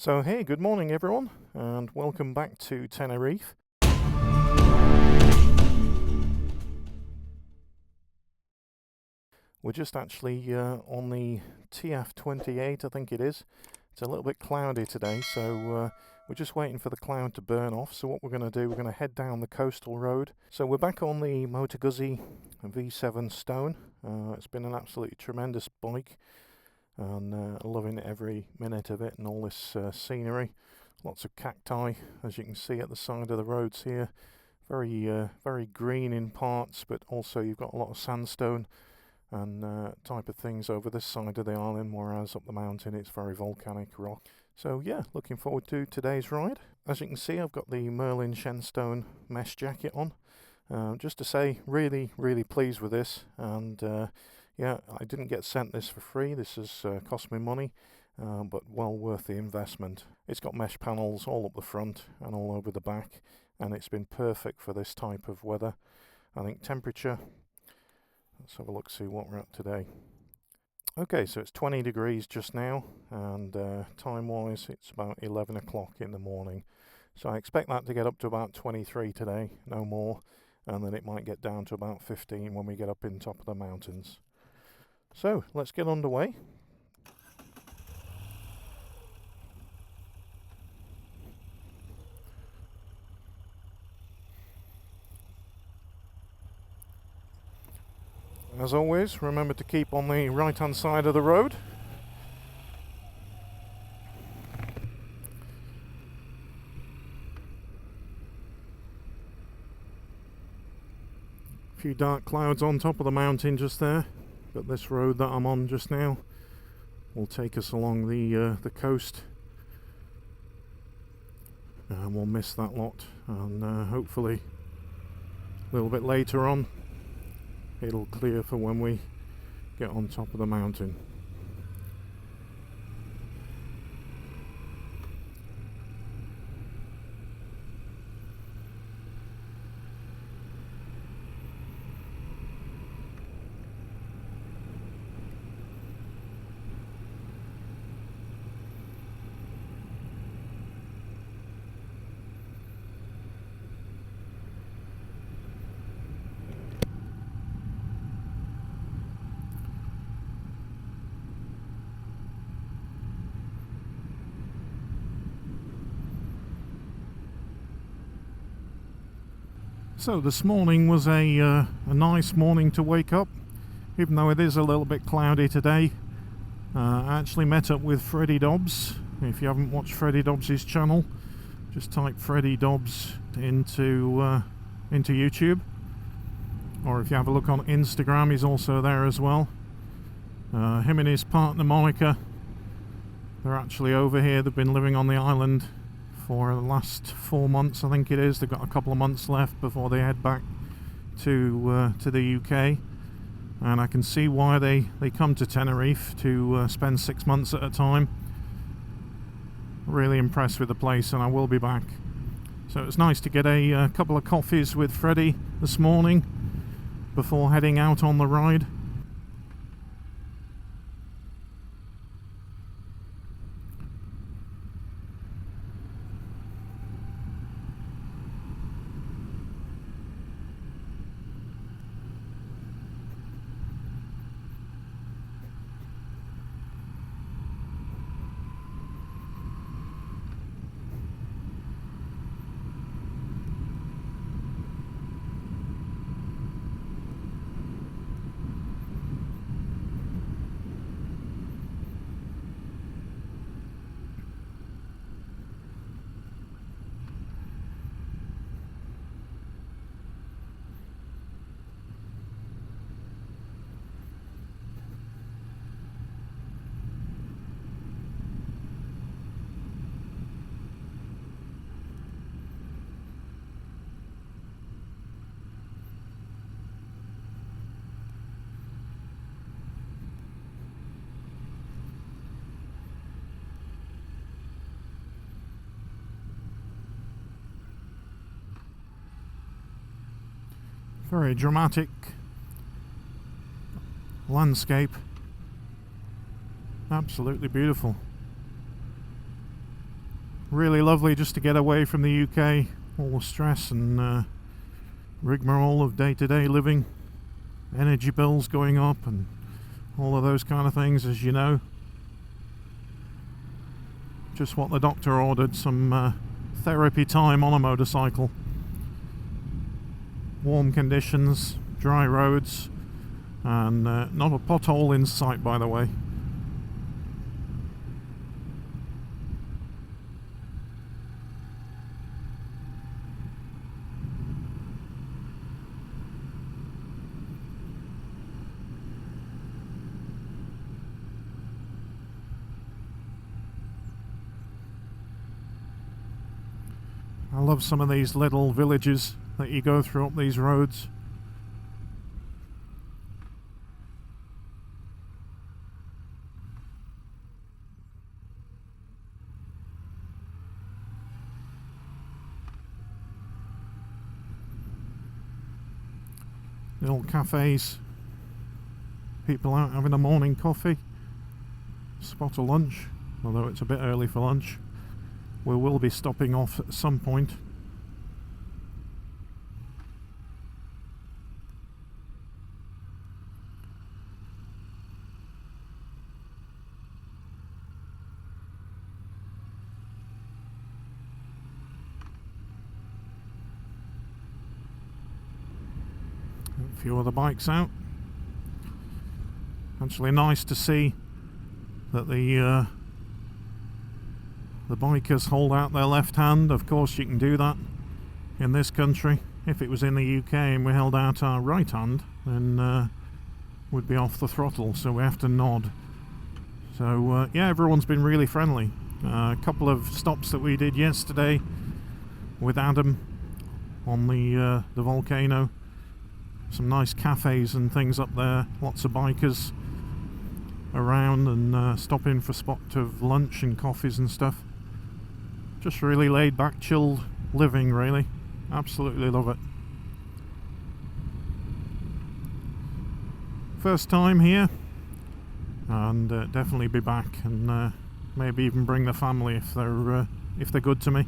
So hey, good morning everyone, and welcome back to Tenerife. We're just actually on the TF28, I think it is. It's a little bit cloudy today, so we're just waiting for the cloud to burn off. So what we're going to do, we're going to head down the coastal road. So we're back on the MotoGuzzi V7 Stone. It's been an absolutely tremendous bike, and loving every minute of it and all this scenery. Lots of cacti, as you can see at the side of the roads here. Very green in parts, but also you've got a lot of sandstone and type of things over this side of the island, whereas up the mountain it's very volcanic rock. So yeah, looking forward to today's ride. As you can see, I've got the Merlin Stone mesh jacket on. Just to say, really pleased with this, and yeah, I didn't get sent this for free. This has cost me money, but well worth the investment. It's got mesh panels all up the front and all over the back, and it's been perfect for this type of weather. I think temperature, let's have a look, see what we're at today. Okay, so it's 20 degrees just now, and time-wise it's about 11 o'clock in the morning. So I expect that to get up to about 23 today, no more, and then it might get down to about 15 when we get up in top of the mountains. So let's get underway. As always, remember to keep on the right hand side of the road. A few dark clouds on top of the mountain just there, but this road that I'm on just now will take us along the coast, and we'll miss that lot, and hopefully a little bit later on it'll clear for when we get on top of the mountain. So this morning was a nice morning to wake up, even though it is a little bit cloudy today. I actually met up with Freddie Dobbs. If you haven't watched Freddie Dobbs' channel, just type Freddie Dobbs into YouTube, or if you have a look on Instagram, he's also there as well. Him and his partner Monica, they're actually over here. They've been living on the island for the last 4 months, I think it is. They've got a couple of months left before they head back to the UK, and I can see why they come to Tenerife to spend 6 months at a time. Really impressed with the place, and I will be back. So it's nice to get a couple of coffees with Freddie this morning before heading out on the ride. Very dramatic landscape. Absolutely beautiful. Really lovely just to get away from the UK, all the stress and rigmarole of day-to-day living, energy bills going up and all of those kind of things, as you know. Just what the doctor ordered, some therapy time on a motorcycle. Warm conditions, dry roads, and not a pothole in sight, by the way. I love some of these little villages that you go through up these roads. Little cafes, people out having a morning coffee, spot of lunch, although it's a bit early for lunch. We will be stopping off at some point. A few other bikes out. Actually nice to see that the bikers hold out their left hand. Of course you can do that in this country. If it was in the UK and we held out our right hand, then we'd be off the throttle, so we have to nod. So yeah, everyone's been really friendly. A couple of stops that we did yesterday with Adam on the volcano. Some nice cafes and things up there, lots of bikers around and stopping for spot of lunch and coffees and stuff. Just really laid back, chilled living, really. Absolutely love it. First time here, and definitely be back, and maybe even bring the family if they're good to me.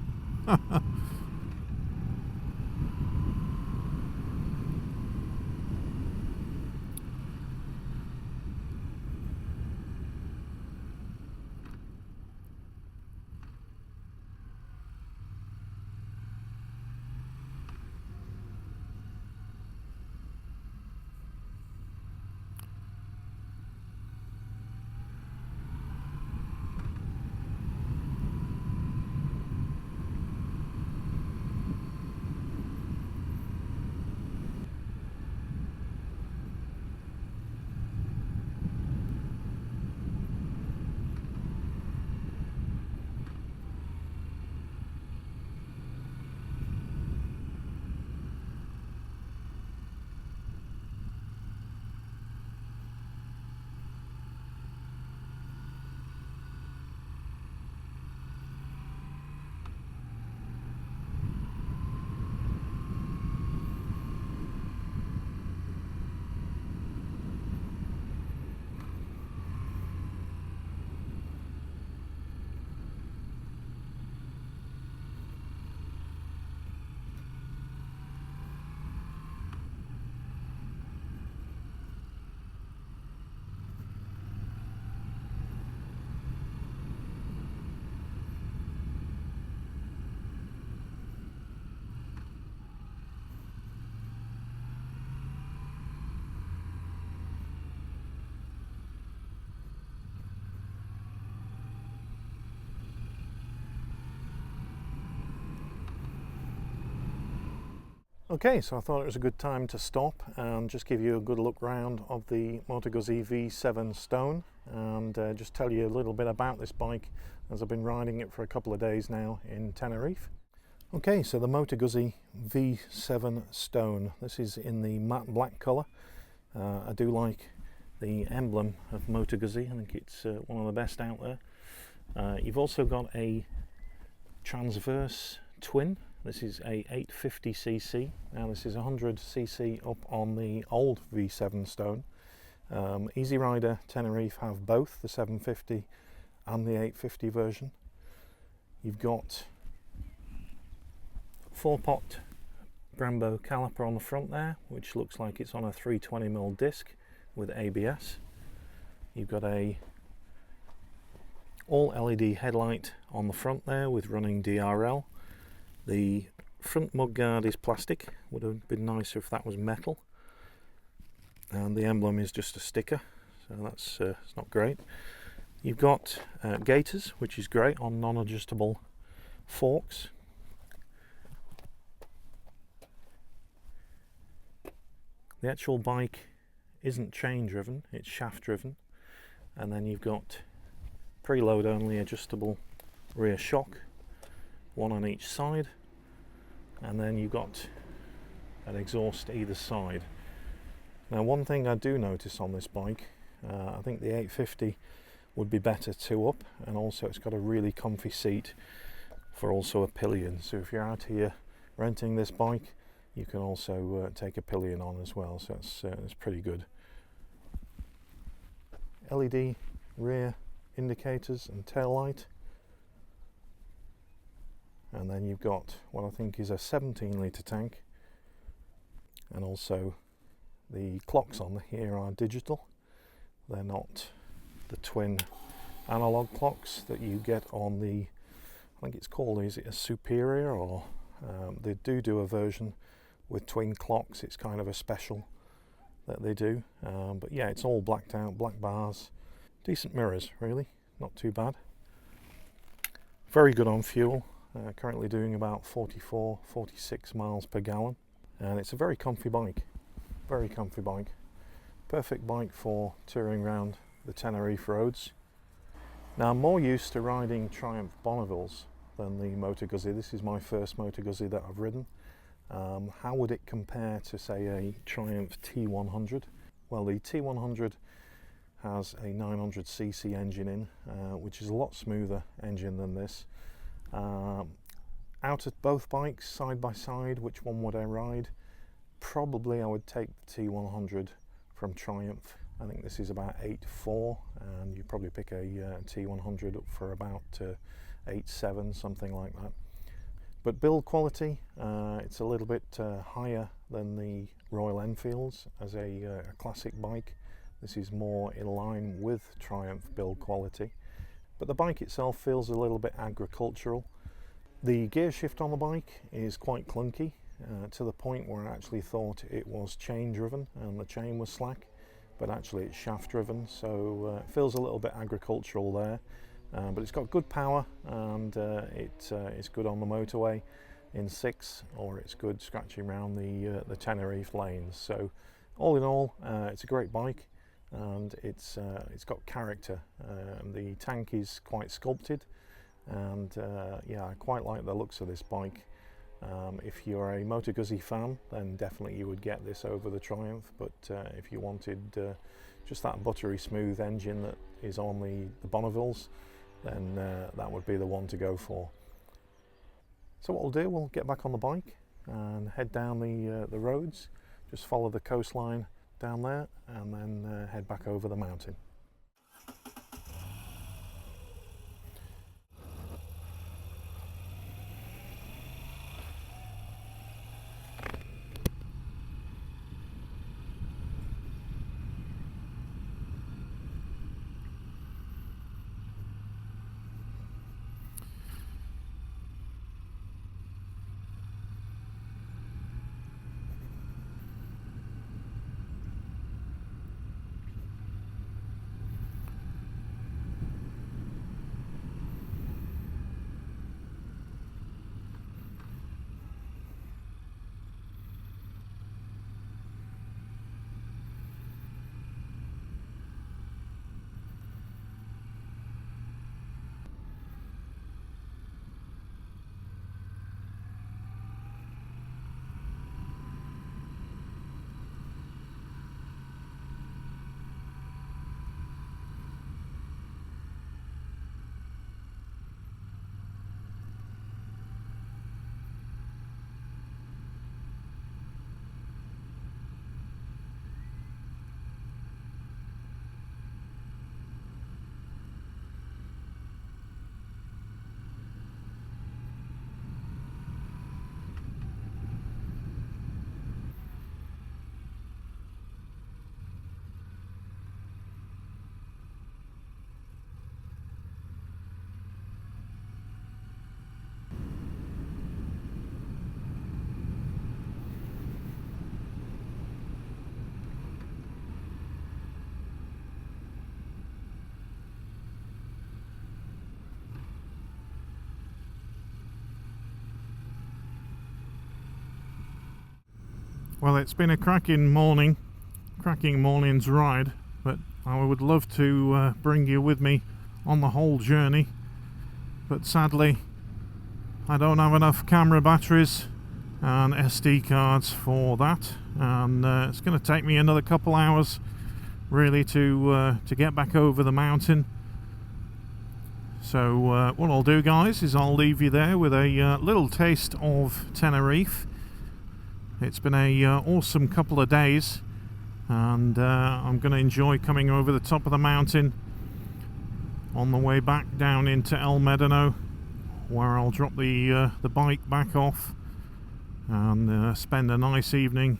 Okay, so I thought it was a good time to stop and just give you a good look round of the Moto Guzzi V7 Stone, and just tell you a little bit about this bike as I've been riding it for a couple of days now in Tenerife. Okay, so the Moto Guzzi V7 Stone. This is in the matte black colour. I do like the emblem of Moto Guzzi. I think it's one of the best out there. You've also got a transverse twin. This is a 850cc. Now this is 100cc up on the old V7 Stone. EasyRider Tenerife have both the 750 and the 850 version. You've got 4-pot Brembo caliper on the front there, which looks like it's on a 320mm disc with ABS. You've got a all LED headlight on the front there with running DRL. The front mudguard is plastic, would have been nicer if that was metal, and the emblem is just a sticker, so that's it's not great. You've got gaiters, which is great on non-adjustable forks. The actual bike isn't chain driven, it's shaft driven, and then you've got preload only adjustable rear shock, one on each side, and then you've got an exhaust either side. Now, one thing I do notice on this bike, I think the 850 would be better 2-up, and also it's got a really comfy seat for also a pillion, so if you're out here renting this bike you can also take a pillion on as well, so it's pretty good. LED rear indicators and tail light, and then you've got what I think is a 17-litre tank, and also the clocks on here are digital. They're not the twin analog clocks that you get on the, I think it's called, is it a Superior, or they do a version with twin clocks. It's kind of a special that they do, but yeah, it's all blacked out, black bars, decent mirrors, really not too bad. Very good on fuel, currently doing about 46 miles per gallon, and it's a very comfy bike, perfect bike for touring around the Tenerife roads. Now, I'm more used to riding Triumph Bonnevilles than the Moto Guzzi. This is my first Moto Guzzi that I've ridden. How would it compare to, say, a Triumph T100? Well, the T100 has a 900cc engine in, which is a lot smoother engine than this. Out of both bikes, side by side, which one would I ride? Probably I would take the T100 from Triumph. I think this is about 8.4, and you probably pick a T100 up for about 8.7, something like that. But build quality, it's a little bit higher than the Royal Enfields as a classic bike. This is more in line with Triumph build quality. But the bike itself feels a little bit agricultural. The gear shift on the bike is quite clunky, to the point where I actually thought it was chain driven and the chain was slack, but actually it's shaft driven, so it feels a little bit agricultural there. But it's got good power, and it's good on the motorway in 6, or it's good scratching around the Tenerife lanes. So all in all, it's a great bike, and it's got character. The tank is quite sculpted, and yeah, I quite like the looks of this bike. If you're a Moto Guzzi fan, then definitely you would get this over the Triumph, but if you wanted just that buttery smooth engine that is on the Bonnevilles, then that would be the one to go for. So what we'll do, we'll get back on the bike and head down the roads, just follow the coastline down there, and then head back over the mountain. Well, it's been a cracking morning's ride, but I would love to bring you with me on the whole journey, but sadly I don't have enough camera batteries and SD cards for that, and it's going to take me another couple hours really to get back over the mountain. So what I'll do, guys, is I'll leave you there with a little taste of Tenerife. It's been a awesome couple of days, and I'm going to enjoy coming over the top of the mountain on the way back down into El Médano, where I'll drop the bike back off and spend a nice evening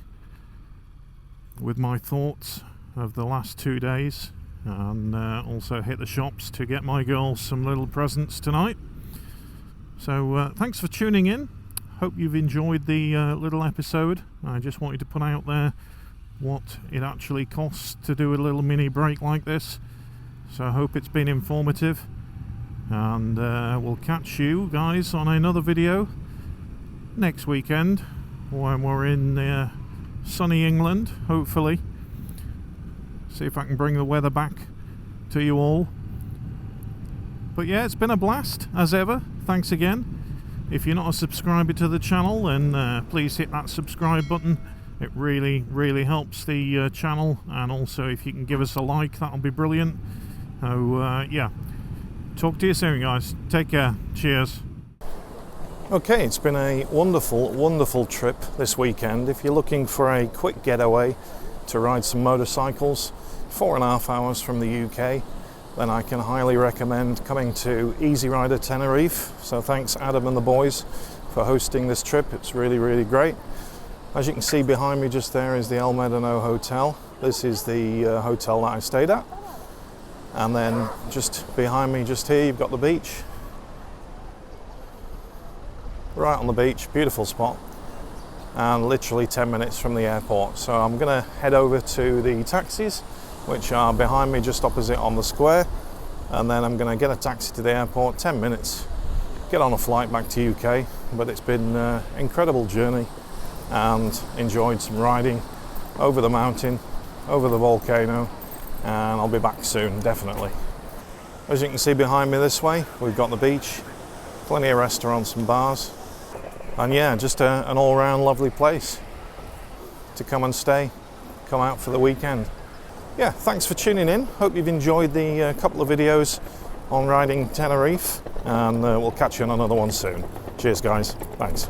with my thoughts of the last 2 days, and also hit the shops to get my girls some little presents tonight. So thanks for tuning in. Hope you've enjoyed the little episode. I just wanted to put out there what it actually costs to do a little mini break like this, so I hope it's been informative, and we'll catch you guys on another video next weekend when we're in sunny England, hopefully. See if I can bring the weather back to you all. But yeah, it's been a blast as ever. Thanks again. If you're not a subscriber to the channel, then please hit that subscribe button. It really helps the channel, and also if you can give us a like, that'll be brilliant. So yeah, talk to you soon, guys. Take care. Cheers. Okay, it's been a wonderful trip this weekend. If you're looking for a quick getaway to ride some motorcycles, 4.5 hours from the UK, then I can highly recommend coming to EasyRider Tenerife. So thanks Adam and the boys for hosting this trip. It's really great. As you can see behind me just there is the El Médano Hotel. This is the hotel that I stayed at. And then just behind me just here you've got the beach. Right on the beach, beautiful spot. And literally 10 minutes from the airport. So I'm gonna head over to the taxis, which are behind me just opposite on the square, and then I'm going to get a taxi to the airport, 10 minutes, get on a flight back to UK. But it's been an incredible journey, and enjoyed some riding over the mountain, over the volcano, and I'll be back soon, definitely. As you can see behind me this way, we've got the beach, plenty of restaurants and bars, and yeah, just an all-round lovely place to come and stay, come out for the weekend. Yeah, thanks for tuning in. Hope you've enjoyed the couple of videos on riding Tenerife, and we'll catch you on another one soon. Cheers, guys. Thanks.